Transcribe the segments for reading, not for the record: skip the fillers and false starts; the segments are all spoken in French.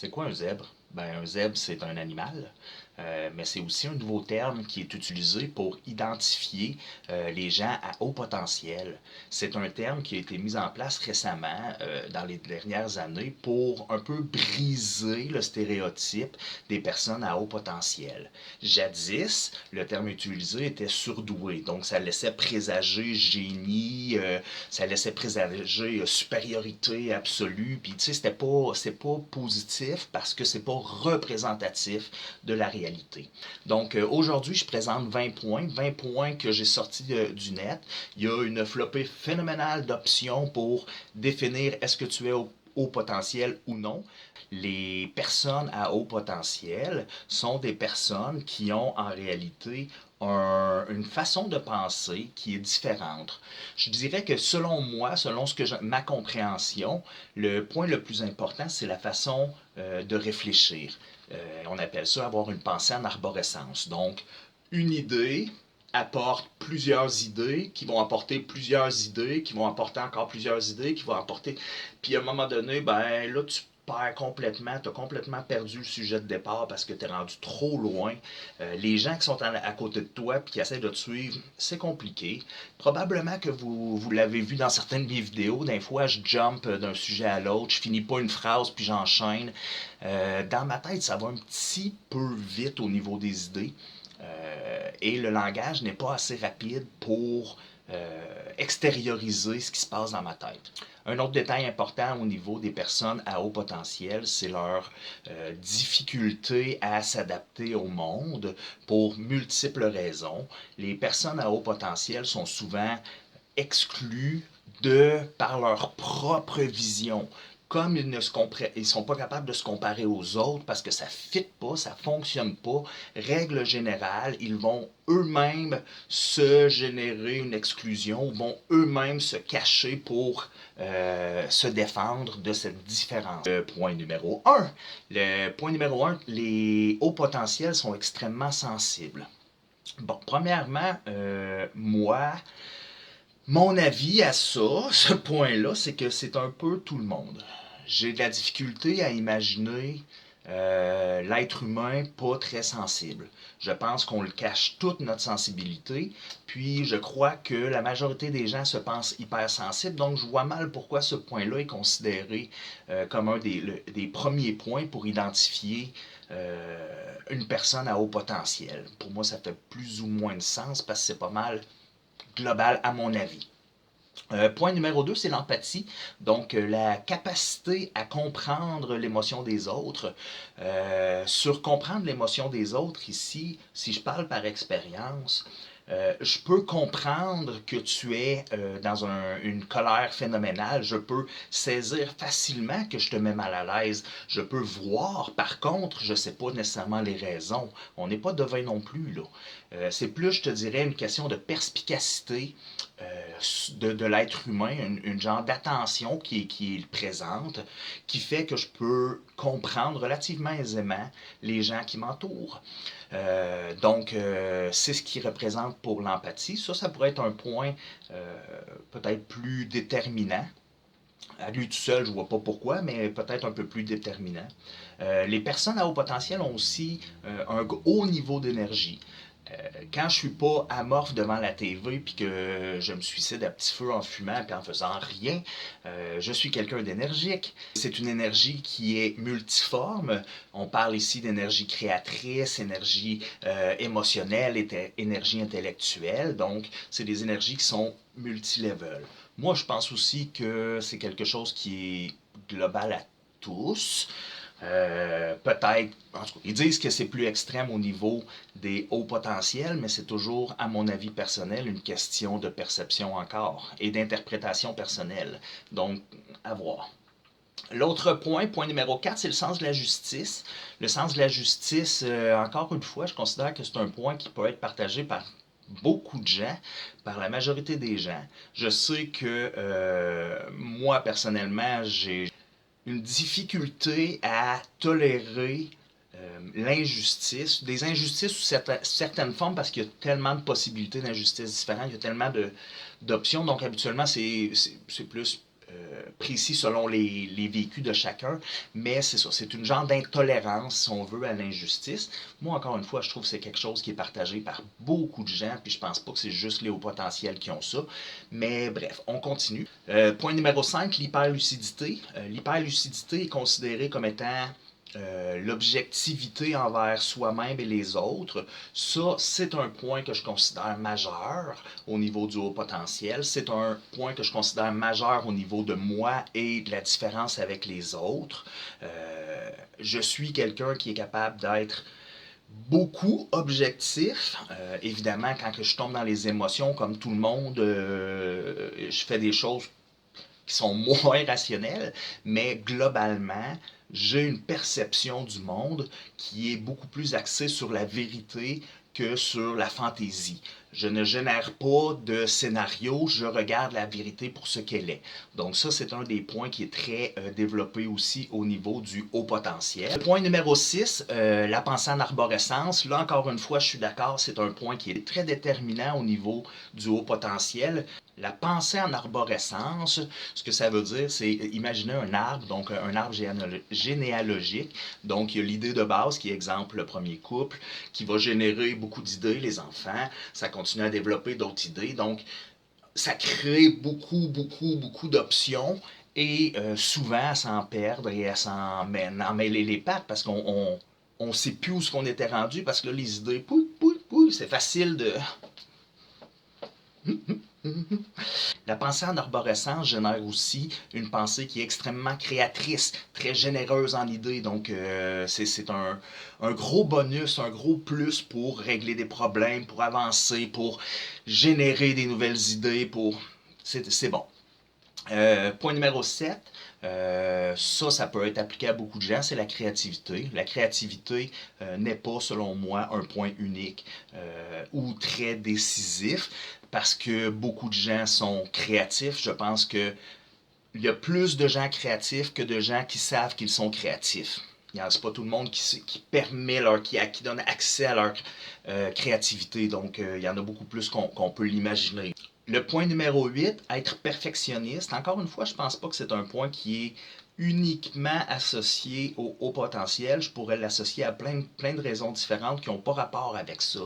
C'est quoi un zèbre? Ben, un zèbre, c'est un animal, mais c'est aussi un nouveau terme qui est utilisé pour identifier les gens à haut potentiel. C'est un terme qui a été mis en place récemment, dans les dernières années, pour un peu briser le stéréotype des personnes à haut potentiel. Jadis, le terme utilisé était surdoué, donc ça laissait présager génie, ça laissait présager supériorité absolue, puis tu sais, c'est pas positif parce que c'est pas représentatif de la réalité. Donc aujourd'hui, je présente 20 points que j'ai sortis du net. Il y a une flopée phénoménale d'options pour définir est-ce que tu es au haut potentiel ou non. Les personnes à haut potentiel sont des personnes qui ont en réalité une façon de penser qui est différente. Je dirais que selon moi, selon ma compréhension, le point le plus important, c'est la façon de réfléchir. On appelle ça avoir une pensée en arborescence. Donc, une idée apporte plusieurs idées, qui vont apporter plusieurs idées, qui vont apporter encore plusieurs idées, qui vont apporter... Puis à un moment donné, ben là, tu perds complètement, tu as complètement perdu le sujet de départ parce que tu es rendu trop loin. Les gens qui sont à côté de toi et qui essaient de te suivre, c'est compliqué. Probablement que vous l'avez vu dans certaines de mes vidéos, des fois je jump d'un sujet à l'autre, je finis pas une phrase puis j'enchaîne. Dans ma tête, ça va un petit peu vite au niveau des idées. Et le langage n'est pas assez rapide pour extérioriser ce qui se passe dans ma tête. Un autre détail important au niveau des personnes à haut potentiel, c'est leur difficulté à s'adapter au monde pour multiples raisons. Les personnes à haut potentiel sont souvent exclues par leur propre vision. Comme ils ne sont pas capables de se comparer aux autres parce que ça ne fit pas, ça ne fonctionne pas, règle générale, ils vont eux-mêmes se générer une exclusion, vont eux-mêmes se cacher pour se défendre de cette différence. Le point numéro un, les hauts potentiels sont extrêmement sensibles. Bon, premièrement, moi, mon avis à ça, ce point-là, c'est que c'est un peu tout le monde. J'ai de la difficulté à imaginer l'être humain pas très sensible. Je pense qu'on le cache toute notre sensibilité, puis je crois que la majorité des gens se pensent hypersensibles, donc je vois mal pourquoi ce point-là est considéré comme un des premiers points pour identifier une personne à haut potentiel. Pour moi, ça fait plus ou moins de sens parce que c'est pas mal global à mon avis. Point numéro 2, c'est l'empathie. Donc, la capacité à comprendre l'émotion des autres. Sur comprendre l'émotion des autres, ici, si je parle par expérience, je peux comprendre que tu es dans une colère phénoménale. Je peux saisir facilement que je te mets mal à l'aise. Je peux voir, par contre, je ne sais pas nécessairement les raisons. On n'est pas devin non plus, là. C'est plus, je te dirais, une question de perspicacité de l'être humain, une genre d'attention qui est présente, qui fait que je peux comprendre relativement aisément les gens qui m'entourent. Donc, c'est ce qui représente pour l'empathie. Ça pourrait être un point peut-être plus déterminant. À lui tout seul, je ne vois pas pourquoi, mais peut-être un peu plus déterminant. Les personnes à haut potentiel ont aussi un haut niveau d'énergie. Quand je suis pas amorphe devant la TV puis que je me suicide à petit feu en fumant puis en faisant rien, je suis quelqu'un d'énergique. C'est une énergie qui est multiforme. On parle ici d'énergie créatrice, énergie émotionnelle, énergie intellectuelle. Donc, c'est des énergies qui sont multilevel. Moi, je pense aussi que c'est quelque chose qui est global à tous. Peut-être, en tout cas, ils disent que c'est plus extrême au niveau des hauts potentiels, mais c'est toujours, à mon avis personnel, une question de perception encore et d'interprétation personnelle. Donc, à voir. L'autre point, point numéro 4, c'est le sens de la justice. Le sens de la justice, encore une fois, je considère que c'est un point qui peut être partagé par beaucoup de gens, par la majorité des gens. Je sais que moi, personnellement, j'ai une difficulté à tolérer l'injustice, des injustices sous certaines formes parce qu'il y a tellement de possibilités d'injustices différentes, il y a tellement d'options, donc habituellement c'est plus précis selon les vécus de chacun, mais c'est ça, c'est une genre d'intolérance, si on veut, à l'injustice. Moi, encore une fois, je trouve que c'est quelque chose qui est partagé par beaucoup de gens, puis je pense pas que c'est juste les hauts potentiels qui ont ça. Mais bref, on continue. Point numéro 5, l'hyperlucidité. L'hyperlucidité est considérée comme étant l'objectivité envers soi-même et les autres. Ça, c'est un point que je considère majeur au niveau du haut potentiel. C'est un point que je considère majeur au niveau de moi et de la différence avec les autres. Je suis quelqu'un qui est capable d'être beaucoup objectif. Évidemment, quand je tombe dans les émotions, comme tout le monde, je fais des choses qui sont moins rationnelles, mais globalement, j'ai une perception du monde qui est beaucoup plus axée sur la vérité que sur la fantaisie. Je ne génère pas de scénario, je regarde la vérité pour ce qu'elle est. Donc ça, c'est un des points qui est très développé aussi au niveau du haut potentiel. Point numéro 6, la pensée en arborescence. Là, encore une fois, je suis d'accord, c'est un point qui est très déterminant au niveau du haut potentiel. La pensée en arborescence, ce que ça veut dire, c'est imaginer un arbre, donc un arbre généalogique. Donc, il y a l'idée de base qui est, exemple, le premier couple, qui va générer beaucoup d'idées, les enfants. Ça continue à développer d'autres idées. Donc, ça crée beaucoup d'options. Et souvent, à s'en perdre et à s'en mêler les pattes parce qu'on on sait plus où ce qu'on était rendu parce que là, les idées, c'est facile de... La pensée en arborescence génère aussi une pensée qui est extrêmement créatrice, très généreuse en idées. Donc, c'est un gros bonus, un gros plus pour régler des problèmes, pour avancer, pour générer des nouvelles idées. C'est bon. Point numéro 7, ça peut être appliqué à beaucoup de gens, c'est la créativité. La créativité n'est pas, selon moi, un point unique ou très décisif parce que beaucoup de gens sont créatifs. Je pense qu'il y a plus de gens créatifs que de gens qui savent qu'ils sont créatifs. C'est pas tout le monde qui permet qui donne accès à leur créativité. Donc, il y en a beaucoup plus qu'on peut l'imaginer. Le point numéro 8, être perfectionniste. Encore une fois, je pense pas que c'est un point qui est uniquement associé au haut potentiel. Je pourrais l'associer à plein de raisons différentes qui n'ont pas rapport avec ça.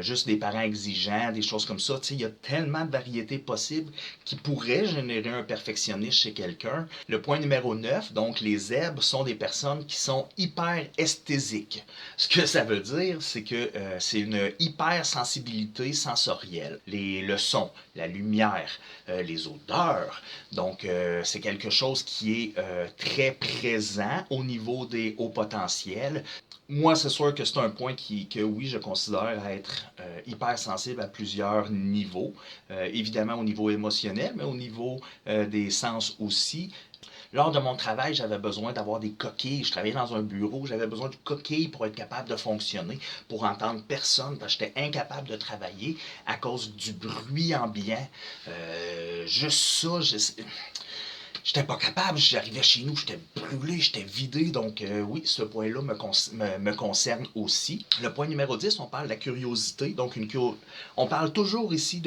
Juste des parents exigeants, des choses comme ça. Il y a tellement de variétés possibles qui pourraient générer un perfectionniste chez quelqu'un. Le point numéro 9, donc les zèbres sont des personnes qui sont hyper esthésiques. Ce que ça veut dire, c'est que c'est une hyper sensibilité sensorielle. Le son, la lumière, les odeurs. Donc, c'est quelque chose qui est très présent au niveau des hauts potentiels. Moi, c'est sûr que c'est un point que oui, je considère être hyper sensible à plusieurs niveaux. Évidemment au niveau émotionnel, mais au niveau des sens aussi. Lors de mon travail, j'avais besoin d'avoir des coquilles. Je travaillais dans un bureau, j'avais besoin de coquilles pour être capable de fonctionner, pour entendre personne, parce que j'étais incapable de travailler à cause du bruit ambiant. Juste ça, j'étais pas capable, j'arrivais chez nous, j'étais brûlé, j'étais vidé, donc oui, ce point-là me concerne aussi. Le point numéro 10, on parle de la curiosité, donc on parle toujours ici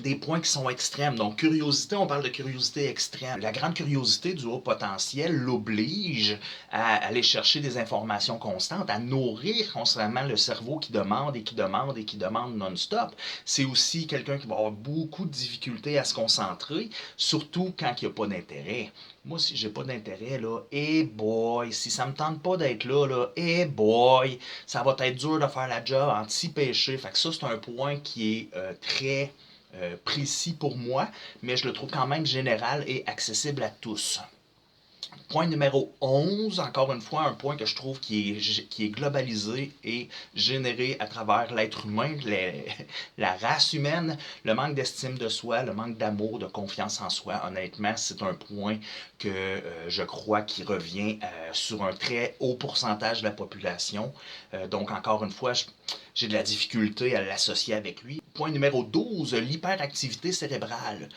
des points qui sont extrêmes. Donc, curiosité, on parle de curiosité extrême. La grande curiosité du haut potentiel l'oblige à aller chercher des informations constantes, à nourrir constamment le cerveau qui demande et qui demande et qui demande non-stop. C'est aussi quelqu'un qui va avoir beaucoup de difficultés à se concentrer, surtout quand il n'y a pas d'intérêt. Moi, si j'ai pas d'intérêt, là, boy, si ça me tente pas d'être là, boy, ça va être dur de faire la job anti-péché. Fait que ça, c'est un point qui est très précis pour moi, mais je le trouve quand même général et accessible à tous. Point numéro 11, encore une fois, un point que je trouve qui est globalisé et généré à travers l'être humain, la race humaine, le manque d'estime de soi, le manque d'amour, de confiance en soi. Honnêtement, c'est un point que je crois qui revient sur un très haut pourcentage de la population. Donc, encore une fois, j'ai de la difficulté à l'associer avec lui. Point numéro 12, l'hyperactivité cérébrale.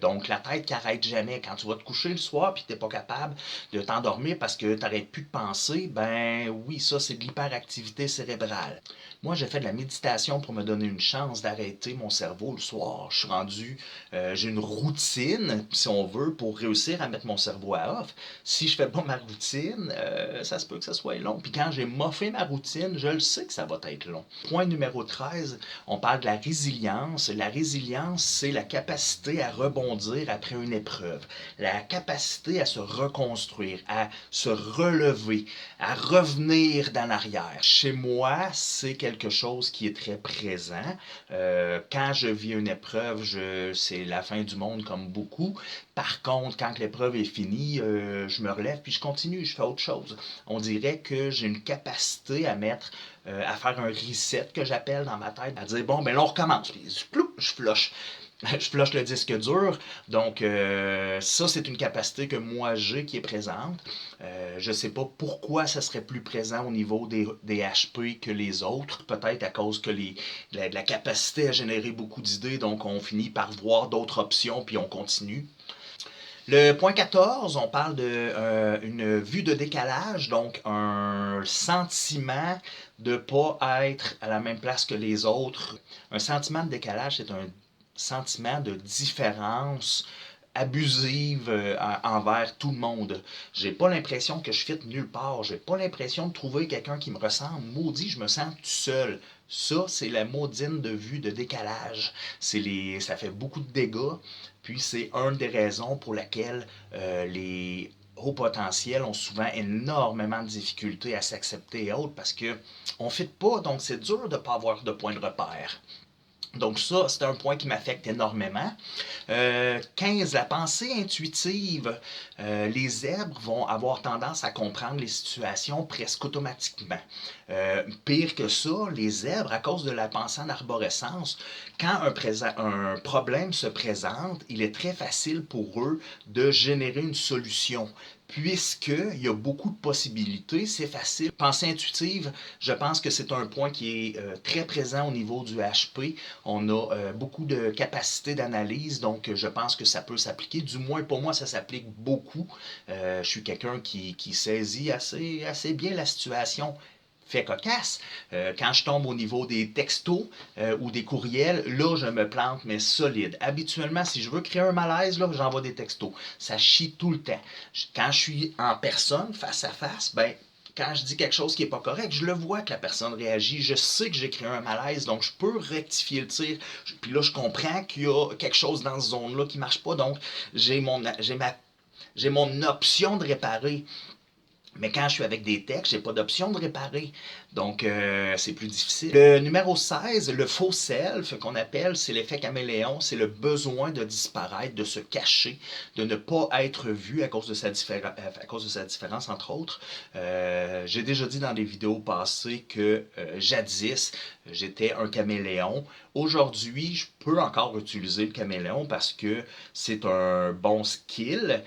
Donc, la tête qui n'arrête jamais. Quand tu vas te coucher le soir et que tu n'es pas capable de t'endormir parce que tu n'arrêtes plus de penser, ben oui, ça, c'est de l'hyperactivité cérébrale. Moi, j'ai fait de la méditation pour me donner une chance d'arrêter mon cerveau le soir. Je suis rendu, j'ai une routine, si on veut, pour réussir à mettre mon cerveau à off. Si je fais pas ma routine, ça se peut que ça soit long. Puis quand j'ai moffé ma routine, je le sais que ça va être long. Point numéro 13, on parle de la résilience. La résilience, c'est la capacité à rebondir après une épreuve, la capacité à se reconstruire, à se relever, à revenir d'en arrière. Chez moi, c'est quelque chose qui est très présent. Quand je vis une épreuve, c'est la fin du monde comme beaucoup. Par contre, quand l'épreuve est finie, je me relève puis je continue, je fais autre chose. On dirait que j'ai une capacité à faire un reset que j'appelle dans ma tête, à dire bon, ben là on recommence. Puis je flush. Je flush le disque dur. Donc, ça, c'est une capacité que moi j'ai qui est présente. Je ne sais pas pourquoi ça serait plus présent au niveau des HP que les autres. Peut-être à cause que la capacité à générer beaucoup d'idées, donc on finit par voir d'autres options puis on continue. Le point 14, on parle d'une vue de décalage, donc un sentiment de ne pas être à la même place que les autres. Un sentiment de décalage, c'est un sentiment de différence abusive envers tout le monde. J'ai pas l'impression que je fit nulle part. J'ai pas l'impression de trouver quelqu'un qui me ressemble. Maudit, je me sens tout seul. Ça, c'est la maudine de vue de décalage. Ça fait beaucoup de dégâts. Puis c'est une des raisons pour laquelle les hauts potentiels ont souvent énormément de difficultés à s'accepter et autres parce que on ne fit pas, donc c'est dur de ne pas avoir de point de repère. Donc ça, c'est un point qui m'affecte énormément. 15, la pensée intuitive. Les zèbres vont avoir tendance à comprendre les situations presque automatiquement. Pire que ça, les zèbres, à cause de la pensée en arborescence, quand un problème se présente, il est très facile pour eux de générer une solution. Puisqu'il y a beaucoup de possibilités, c'est facile. Pensée intuitive, je pense que c'est un point qui est très présent au niveau du HP. On a beaucoup de capacité d'analyse, donc je pense que ça peut s'appliquer. Du moins, pour moi, ça s'applique beaucoup. Je suis quelqu'un qui saisit assez bien la situation. Fait cocasse. Quand je tombe au niveau des textos ou des courriels, là, je me plante, mais solide. Habituellement, si je veux créer un malaise, là, j'envoie des textos. Ça chie tout le temps. Quand je suis en personne, face à face, ben, quand je dis quelque chose qui n'est pas correct, je le vois que la personne réagit. Je sais que j'ai créé un malaise, donc je peux rectifier le tir. Puis là, je comprends qu'il y a quelque chose dans cette zone-là qui ne marche pas, donc j'ai mon option de réparer. Mais quand je suis avec des textes, j'ai pas d'option de réparer. Donc, c'est plus difficile. Le numéro 16, le faux self, qu'on appelle, c'est l'effet caméléon. C'est le besoin de disparaître, de se cacher, de ne pas être vu à cause de sa différence, entre autres. J'ai déjà dit dans des vidéos passées que jadis, j'étais un caméléon. Aujourd'hui, je peux encore utiliser le caméléon parce que c'est un bon skill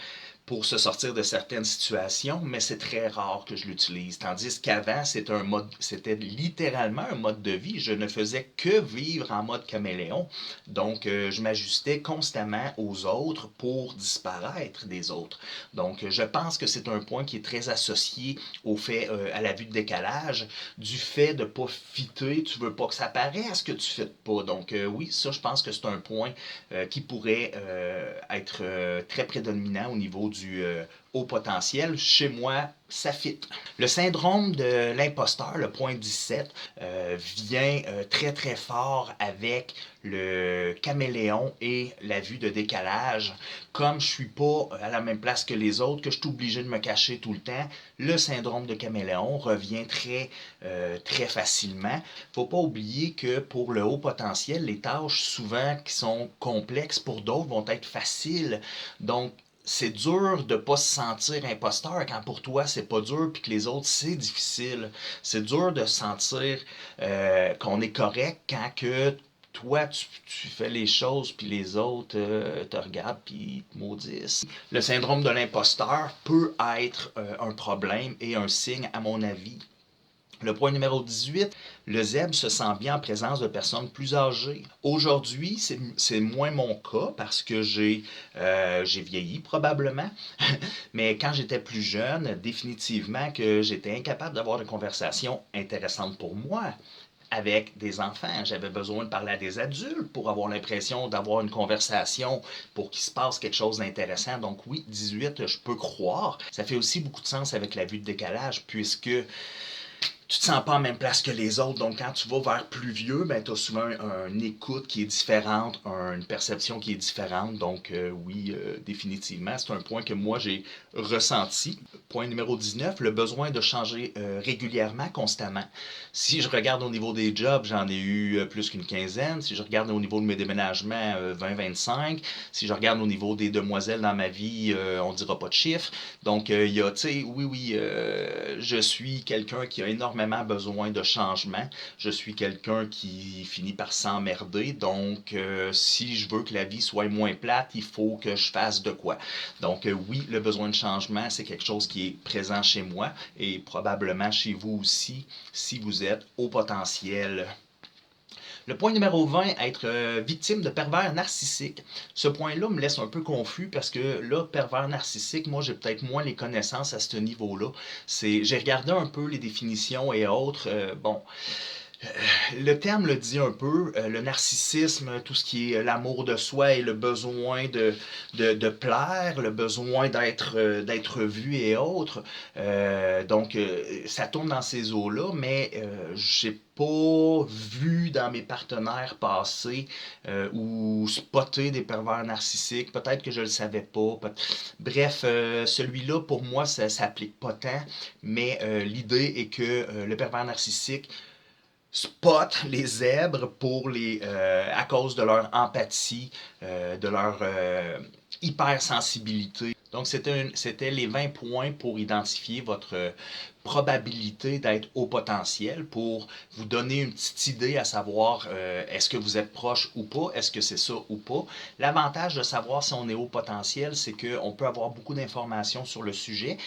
pour se sortir de certaines situations, mais c'est très rare que je l'utilise. Tandis qu'avant, c'était littéralement un mode de vie. Je ne faisais que vivre en mode caméléon. Donc, je m'ajustais constamment aux autres pour disparaître des autres. Donc, je pense que c'est un point qui est très associé au fait, à la vue de décalage, du fait de ne pas fitter. Tu veux pas que ça paraisse que tu ne fites pas. Donc, oui, ça, je pense que c'est un point qui pourrait être très prédominant au niveau du haut potentiel. Chez moi, ça fit. Le syndrome de l'imposteur, le point 17, vient très très fort avec le caméléon et la vue de décalage. Comme je suis pas à la même place que les autres, que je suis obligé de me cacher tout le temps, le syndrome de caméléon revient très facilement. Faut pas oublier que pour le haut potentiel, les tâches souvent qui sont complexes pour d'autres vont être faciles. Donc, c'est dur de ne pas se sentir imposteur quand pour toi c'est pas dur puis que les autres c'est difficile. C'est dur de sentir qu'on est correct quand que toi tu fais les choses puis les autres te regardent puis te maudissent. Le syndrome de l'imposteur peut être un problème et un signe à mon avis Le point numéro 18, le zèbre se sent bien en présence de personnes plus âgées. Aujourd'hui, c'est moins mon cas parce que j'ai vieilli probablement, mais quand j'étais plus jeune, définitivement que j'étais incapable d'avoir de conversations intéressantes pour moi avec des enfants. J'avais besoin de parler à des adultes pour avoir l'impression d'avoir une conversation, pour qu'il se passe quelque chose d'intéressant. Donc oui, 18, je peux croire. Ça fait aussi beaucoup de sens avec la vue de décalage, puisque tu te sens pas en même place que les autres. Donc, quand tu vas vers plus vieux, ben, tu as souvent une écoute qui est différente, une perception qui est différente. Donc, oui, définitivement, c'est un point que moi j'ai ressenti. Point numéro 19, le besoin de changer régulièrement, constamment. Si je regarde au niveau des jobs, j'en ai eu plus qu'une quinzaine. Si je regarde au niveau de mes déménagements, 20-25. Si je regarde au niveau des demoiselles dans ma vie, on dira pas de chiffres. Donc, il y a, tu sais, oui, oui, je suis quelqu'un qui a énormément besoin de changement. Je suis quelqu'un qui finit par s'emmerder. Donc, si je veux que la vie soit moins plate, il faut que je fasse de quoi. Donc, oui, le besoin de changement, c'est quelque chose qui est présent chez moi et probablement chez vous aussi, si vous êtes au potentiel. Le point numéro 20, être victime de pervers narcissiques. Ce point-là me laisse un peu confus parce que là, pervers narcissique, moi, j'ai peut-être moins les connaissances à ce niveau-là. J'ai regardé un peu les définitions et autres. Bon, le terme le dit un peu, le narcissisme, tout ce qui est l'amour de soi et le besoin de plaire, le besoin d'être vu et autres. Donc, ça tourne dans ces eaux-là, mais j'ai pas vu dans mes partenaires passés ou spotter des pervers narcissiques. Peut-être que je le savais pas. Bref, celui-là, pour moi, ça s'applique pas tant, mais l'idée est que le pervers narcissique spot les zèbres à cause de leur empathie, de leur hypersensibilité. Donc, c'était les 20 points pour identifier votre probabilité d'être au potentiel, pour vous donner une petite idée à savoir est-ce que vous êtes proche ou pas, est-ce que c'est ça ou pas. L'avantage de savoir si on est au potentiel, c'est qu'on peut avoir beaucoup d'informations sur le sujet.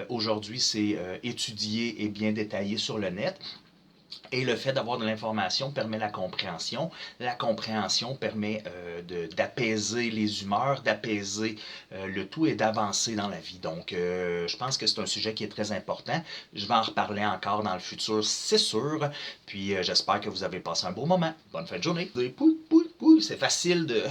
Aujourd'hui, c'est étudié et bien détaillé sur le net. Et le fait d'avoir de l'information permet la compréhension. La compréhension permet d'apaiser les humeurs, d'apaiser le tout et d'avancer dans la vie. Donc, je pense que c'est un sujet qui est très important. Je vais en reparler encore dans le futur, c'est sûr. Puis, j'espère que vous avez passé un beau moment. Bonne fin de journée. C'est facile de...